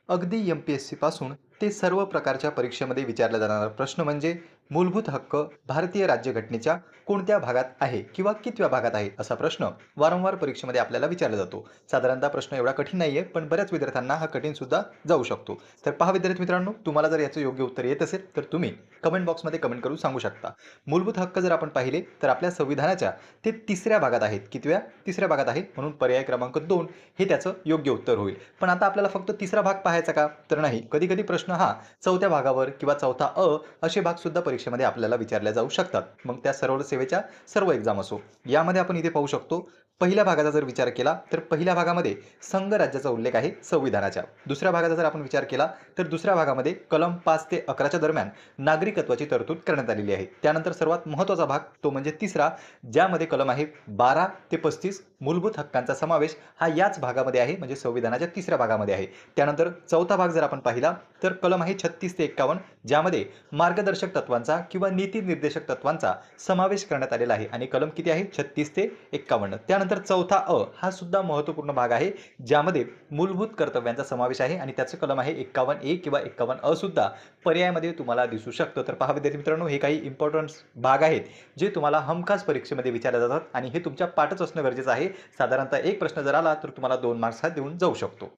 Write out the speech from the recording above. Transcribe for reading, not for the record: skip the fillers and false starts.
अगदी एम-पी-एस-सी पासून ते सर्व प्रकारच्या परीक्षेमध्ये विचारला जाणारा प्रश्न म्हणजे मूलभूत हक्क भारतीय राज्यघटनेच्या कोणत्या भागात आहे किंवा कितव्या भागात आहे असा प्रश्न वारंवार परीक्षेमध्ये आपल्याला विचारला जातो. साधारणतः प्रश्न एवढा कठीण नाहीये, पण बऱ्याच विद्यार्थ्यांना हा कठीण सुद्धा जाऊ शकतो. तर पहा विद्यार्थी मित्रांनो, तुम्हाला जर याचं योग्य उत्तर येत असेल तर तुम्ही कमेंट बॉक्समध्ये कमेंट करून सांगू शकता. मूलभूत हक्क जर आपण पाहिले तर आपल्या संविधानाच्या ते तिसऱ्या भागात आहेत. कितव्या? तिसऱ्या भागात आहेत, म्हणून पर्याय क्रमांक 2 हे त्याचं योग्य उत्तर होईल. पण आता आपल्याला फक्त तिसरा भाग पाहायचा का? तर नाही. कधी-कधी प्रश्न हा चौथ्या भागावर किंवा चौथा असे भाग सुद्धा परीक्षेमध्ये आपल्याला विचारले जाऊ शकतात. मग त्या सर्व सेवेच्या सर्व एक्झाम असो. यामध्ये आपण इथे पाहू शकतो, पहिल्या भागाचा जर विचार केला तर पहिल्या भागामध्ये संघराज्याचा उल्लेख आहे संविधानाच्या. दुसऱ्या भागाचा जर आपण विचार केला तर दुसऱ्या भागामध्ये कलम 5 ते 11 दरम्यान नागरिकत्वाची तरतूद करण्यात आलेली आहे. त्यानंतर सर्वात महत्त्वाचा भाग तो म्हणजे तिसरा, ज्यामध्ये कलम आहे 12 ते 35 मूलभूत हक्कांचा समावेश हा याच भागामध्ये आहे, म्हणजे संविधानाच्या तिसऱ्या भागामध्ये आहे. त्यानंतर चौथा भाग जर आपण पाहिला तर कलम आहे 36 ते 51, ज्यामध्ये मार्गदर्शक तत्वांचा किंवा नीती निर्देशक तत्वांचा समावेश करण्यात आलेला आहे आणि कलम किती आहे 36 ते 51. त्यानंतर चौथा हा सुद्धा महत्त्वपूर्ण भाग आहे, ज्यामध्ये मूलभूत कर्तव्यांचा समावेश आहे आणि त्याचं कलम आहे 51 किंवा 51 सुद्धा पर्यायामध्ये तुम्हाला दिसू शकतं. तर पहा विद्यार्थी मित्रांनो, हे काही इम्पॉर्टंट भाग आहेत जे तुम्हाला हमखास परीक्षेमध्ये विचारले जातात आणि हे तुमच्या पाठच असणं गरजेचं आहे. साधारणतः एक प्रश्न जर आला तर तुम्हाला 2 मार्क्स हा देऊन जाऊ शकतो.